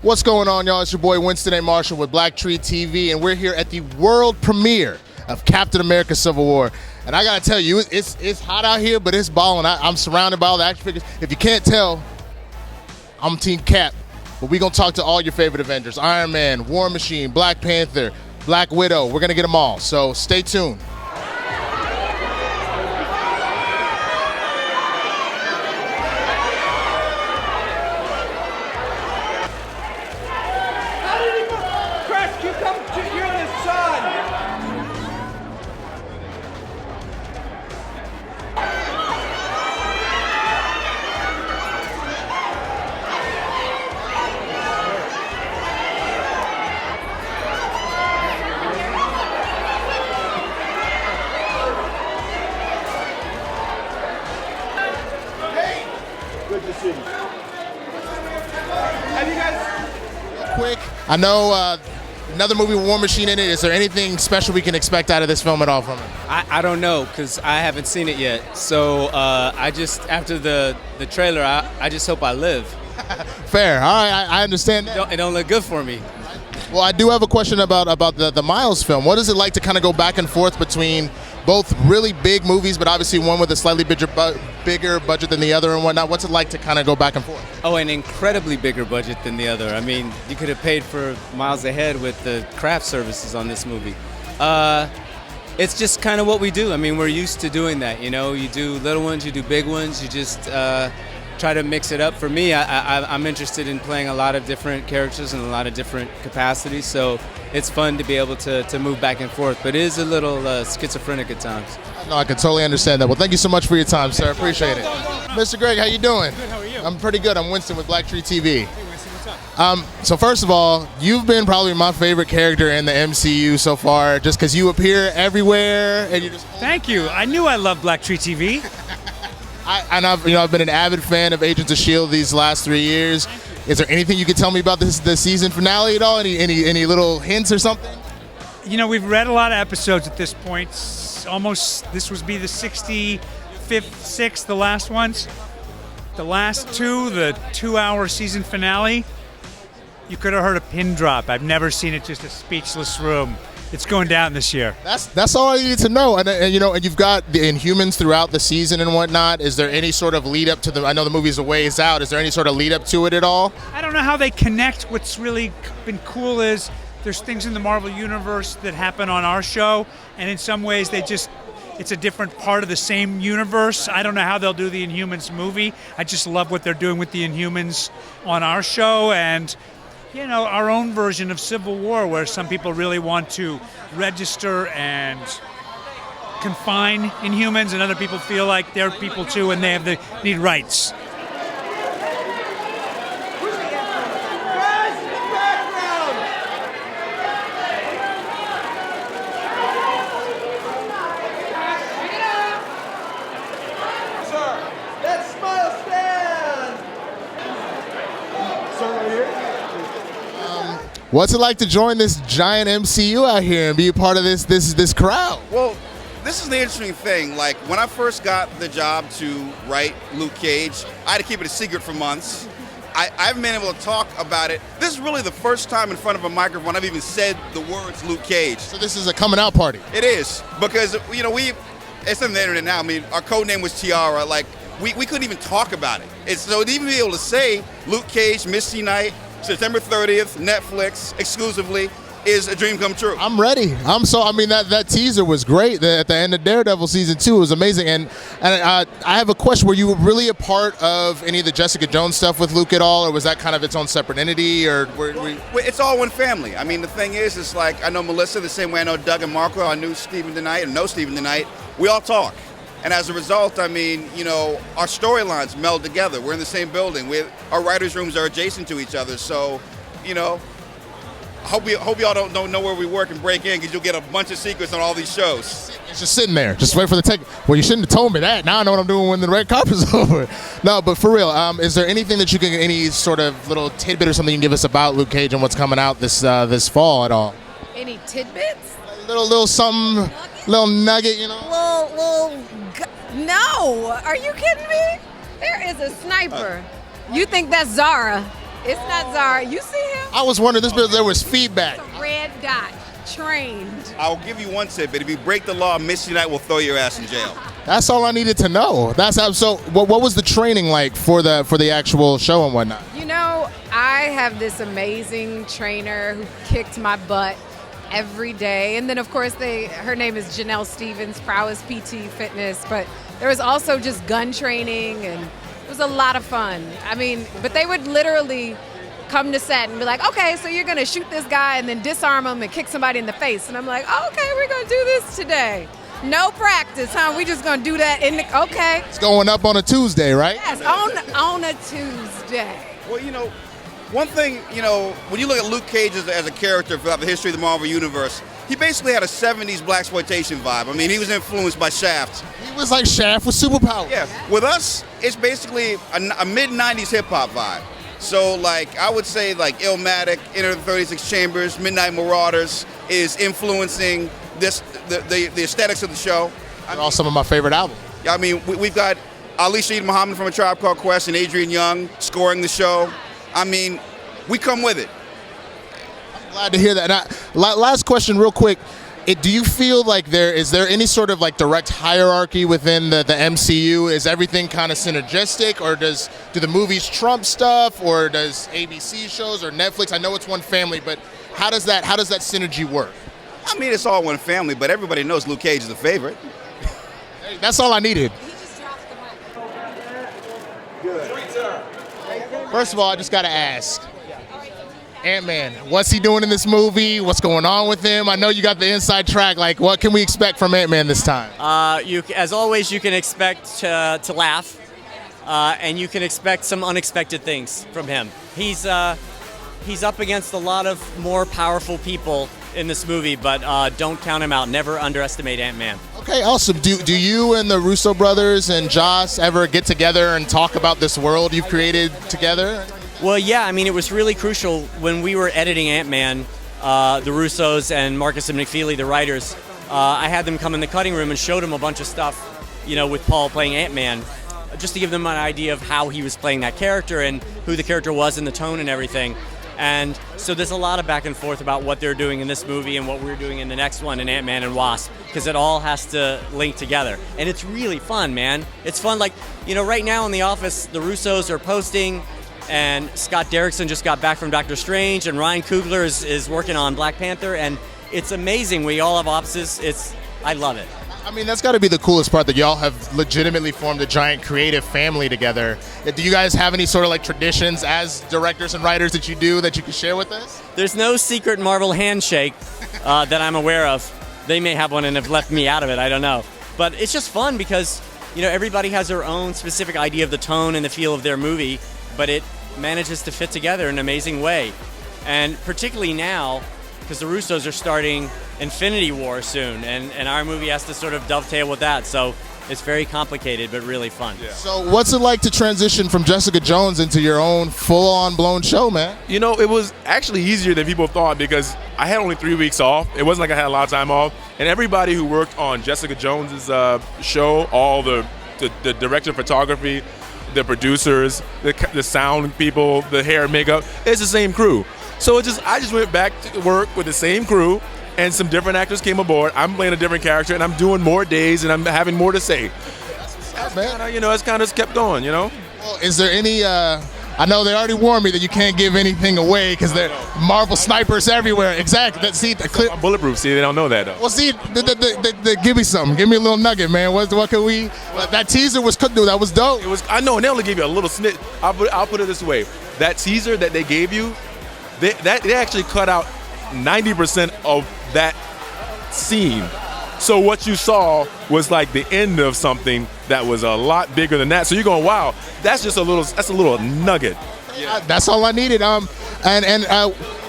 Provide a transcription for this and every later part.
What's going on, y'all? It's your boy Winston A. Marshall with Black Tree TV, and we're here at the world premiere of Captain America Civil War. And I gotta tell you, it's hot out here, but it's balling. I'm surrounded by all the action figures. If you can't tell, I'm Team Cap, but we're gonna talk to all your favorite Avengers: Iron Man, War Machine, Black Panther, Black Widow. We're gonna get them all, so stay tuned. Quick, I know another movie with War Machine in it. Is there anything special we can expect out of this film at all from it? I don't know, because I haven't seen it yet. So I just, after the trailer, I just hope I live. Fair. All right, I understand that. It don't look good for me. Well, I do have a question about the Miles film. What is it like to kind of go back and forth between both really big movies, but obviously one with a slightly bigger budget than the other and whatnot? What's it like to kind of go back and forth? Oh, an incredibly bigger budget than the other. I mean, you could have paid for miles ahead with the craft services on this movie. It's just kind of what we do. I mean, we're used to doing that, you know? You do little ones, you do big ones, you just try to mix it up. For me, I'm interested in playing a lot of different characters in a lot of different capacities, so it's fun to be able to move back and forth, but it is a little schizophrenic at times. No, I can totally understand that. Well, thank you so much for your time, sir. Appreciate it. Mr. Greg, how you doing? Good, how are you? I'm pretty good. I'm Winston with Black Tree TV. Hey, Winston, what's up? So first of all, you've been probably my favorite character in the MCU so far, just because you appear everywhere and you just. Thank you. I knew I loved Black Tree TV. I've been an avid fan of Agents of S.H.I.E.L.D. these last 3 years. Is there anything you can tell me about the season finale at all? Any little hints or something? You know, we've read a lot of episodes at this point. This would be the 65th, 6th, the last ones. The last two, the 2-hour season finale, you could have heard a pin drop. I've never seen it, just a speechless room. It's going down this year. That's all I need to know. And you've got the Inhumans throughout the season and whatnot. Is there any sort of lead up to I know the movie's a ways out. Is there any sort of lead up to it at all? I don't know how they connect. What's really been cool is there's things in the Marvel Universe that happen on our show, and in some ways it's a different part of the same universe. I don't know how they'll do the Inhumans movie. I just love what they're doing with the Inhumans on our show, and our own version of Civil War, where some people really want to register and confine Inhumans, and other people feel like they're people too, and they need rights. What's it like to join this giant MCU out here and be a part of this crowd? Well, this is the interesting thing. Like, when I first got the job to write Luke Cage, I had to keep it a secret for months. I haven't been able to talk about it. This is really the first time in front of a microphone I've even said the words Luke Cage. So this is a coming out party. It is, because it's on the internet now. I mean, our code name was Tiara. Like, we couldn't even talk about it. So to even be able to say Luke Cage, Misty Knight, September 30th, Netflix, exclusively, is a dream come true. I'm ready. That teaser was great. At the end of Daredevil season 2, it was amazing. And I have a question: were you really a part of any of the Jessica Jones stuff with Luke at all, or was that kind of its own separate entity? Or it's all one family. I mean, the thing is, it's like I know Melissa the same way I know Doug and Marco. I knew Stephen tonight and know Stephen tonight. We all talk. And as a result, I mean, our storylines meld together. We're in the same building. Our writers' rooms are adjacent to each other. So, I hope y'all don't know where we work and break in, because you'll get a bunch of secrets on all these shows. It's just sitting there. Just wait for the take. Well, you shouldn't have told me that. Now I know what I'm doing when the red carpet's over. No, but for real, is there anything that you can, any sort of little tidbit or something you can give us about Luke Cage and what's coming out this fall at all? Any tidbits? Little something, little nugget, No, are you kidding me? There is a sniper. You think that's Zara? It's not Zara. You see him? I was wondering, there was feedback. It's a red dot. Trained. I'll give you one tip, but if you break the law, Miss United will throw your ass in jail. That's all I needed to know. So what was the training like for the actual show and whatnot? You know, I have this amazing trainer who kicked my butt every day. And then, of course, her name is Janelle Stevens, Prowess PT Fitness. But there was also just gun training, and it was a lot of fun. I mean, but they would literally come to set and be like, okay, so you're going to shoot this guy and then disarm him and kick somebody in the face. And I'm like, okay, we're going to do this today. No practice, huh? We just going to do that okay. It's going up on a Tuesday, right? Yes, on a Tuesday. Well, you know, one thing, you know, when you look at Luke Cage as a character throughout the history of the Marvel Universe, he basically had a 70s blaxploitation vibe. I mean, he was influenced by Shaft. He was like Shaft with superpowers. Yeah, with us, it's basically a mid-90s hip-hop vibe. So, like, I would say, like, Illmatic, Enter the 36 Chambers, Midnight Marauders is influencing the aesthetics of the show. They're all some of my favorite albums. I mean, we've got Ali Shaheed Muhammad from A Tribe Called Quest and Adrian Young scoring the show. I mean, we come with it. I'm glad to hear that. Last question, real quick. Do you feel like is there any sort of like direct hierarchy within the MCU? Is everything kind of synergistic, or do the movies trump stuff, or does ABC shows or Netflix? I know it's one family, but how does that synergy work? I mean, it's all one family, but everybody knows Luke Cage is the favorite. Hey, that's all I needed. He just dropped the mic. Good. First of all, I just got to ask. Ant-Man, what's he doing in this movie? What's going on with him? I know you got the inside track. Like, what can we expect from Ant-Man this time? As always, you can expect to laugh, and you can expect some unexpected things from him. He's up against a lot of more powerful people in this movie, but don't count him out. Never underestimate Ant-Man. Okay, awesome. Do you and the Russo brothers and Joss ever get together and talk about this world you've created together? Well, yeah, I mean, it was really crucial when we were editing Ant-Man, the Russos and Markus and McFeely, the writers. I had them come in the cutting room and showed them a bunch of stuff, you know, with Paul playing Ant-Man, just to give them an idea of how he was playing that character and who the character was and the tone and everything. And so there's a lot of back and forth about what they're doing in this movie and what we're doing in the next one in Ant-Man and Wasp, because it all has to link together. And it's really fun, man. It's fun. Like, you know, right now in the office, the Russos are posting, and Scott Derrickson just got back from Doctor Strange, and Ryan Coogler is working on Black Panther, and it's amazing. We all have offices. I love it. I mean, that's got to be the coolest part, that y'all have legitimately formed a giant creative family together. Do you guys have any sort of like traditions as directors and writers that you do that you can share with us? There's no secret Marvel handshake that I'm aware of. They may have one and have left me out of it. I don't know. But it's just fun because, you know, everybody has their own specific idea of the tone and the feel of their movie, but it manages to fit together in an amazing way. And particularly now, because the Russos are starting Infinity War soon, and our movie has to sort of dovetail with that. So it's very complicated, but really fun. Yeah. So what's it like to transition from Jessica Jones into your own full-on blown show, man? You know, it was actually easier than people thought, because I had only 3 weeks off. It wasn't like I had a lot of time off. And everybody who worked on Jessica Jones's show, all the director of photography, the producers, the sound people, the hair and makeup, it's the same crew. So I just went back to work with the same crew, and some different actors came aboard. I'm playing a different character, and I'm doing more days, and I'm having more to say. That's kinda, you know, it's kind of kept going, you know? Well, is there any, I know they already warned me that you can't give anything away because they're Marvel snipers everywhere. Exactly. See, the clip. I'm bulletproof. See, they don't know that, though. Well, see, give me something. Give me a little nugget, man. What can we? That teaser was cooked. That was dope. I know, and they only gave you a little snit. I'll put it this way: that teaser that they gave you, they actually cut out 90% of that scene. So what you saw was like the end of something that was a lot bigger than that. So you're going, wow, that's a little nugget. Yeah. That's all I needed.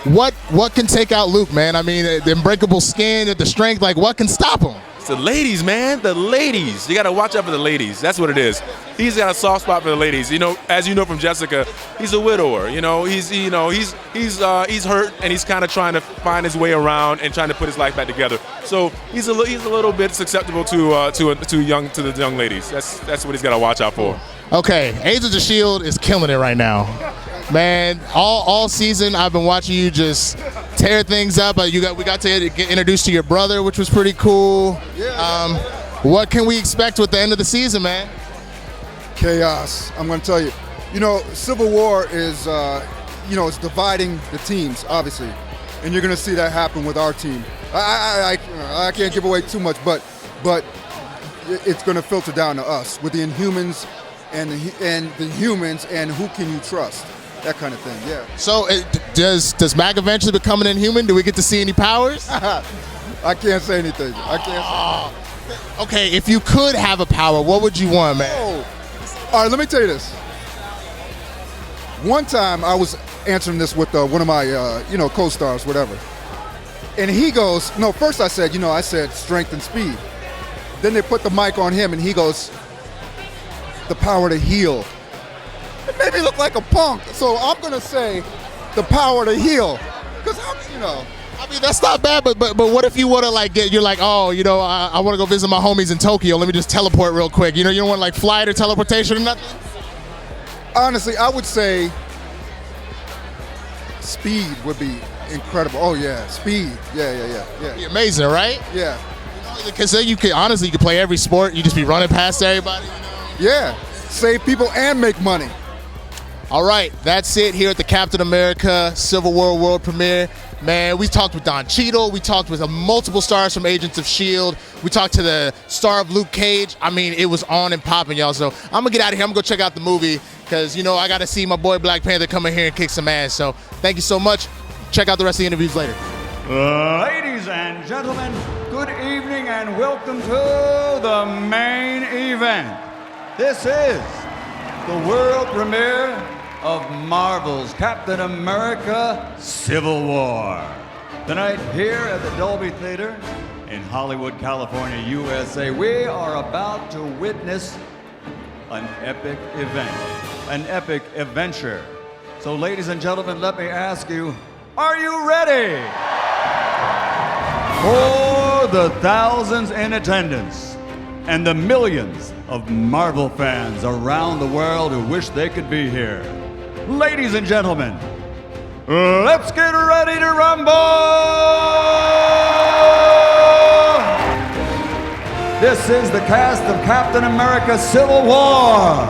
What can take out Luke, man? I mean, the unbreakable skin, the strength. Like, what can stop him? It's the ladies, man. The ladies. You got to watch out for the ladies. That's what it is. He's got a soft spot for the ladies. You know, as you know from Jessica, he's a widower. You know, he's hurt, and he's kind of trying to find his way around and trying to put his life back together. So he's a little bit susceptible to the young ladies. That's what he's got to watch out for. Okay, Agents of S.H.I.E.L.D. is killing it right now. Man, all season I've been watching you just tear things up. We got to get introduced to your brother, which was pretty cool. Yeah. What can we expect with the end of the season, man? Chaos. I'm going to tell you. You know, Civil War is, it's dividing the teams, obviously. And you're going to see that happen with our team. I can't give away too much, but it's going to filter down to us with the Inhumans and the humans and who can you trust. That kind of thing, yeah. So does Mac eventually become an Inhuman? Do we get to see any powers? I can't say anything. Okay, if you could have a power, what would you want, man? Oh. All right, let me tell you this. One time I was answering this with one of my, co-stars, whatever. And he goes, no, first I said strength and speed. Then they put the mic on him and he goes, the power to heal. It made me look like a punk. So I'm going to say the power to heal. Because, I mean, that's not bad, but what if you want to you're like, oh, I want to go visit my homies in Tokyo. Let me just teleport real quick. You don't want flight or teleportation or nothing? Honestly, I would say speed would be incredible. Oh, yeah, speed. Yeah. It'd be amazing, right? Yeah. Because then you could play every sport. You just be running past everybody. Yeah. Save people and make money. All right, that's it here at the Captain America Civil War world premiere. Man, we talked with Don Cheadle. We talked with multiple stars from Agents of S.H.I.E.L.D. We talked to the star of Luke Cage. I mean, it was on and popping, y'all. So I'm going to get out of here. I'm going to go check out the movie because, I got to see my boy Black Panther come in here and kick some ass. So thank you so much. Check out the rest of the interviews later. Ladies and gentlemen, good evening and welcome to the main event. This is the world premiere of Marvel's Captain America Civil War. Tonight here at the Dolby Theater in Hollywood, California, USA, we are about to witness an epic event, an epic adventure. So ladies and gentlemen, let me ask you, are you ready for the thousands in attendance and the millions of Marvel fans around the world who wish they could be here? Ladies and gentlemen, let's get ready to rumble! This is the cast of Captain America Civil War.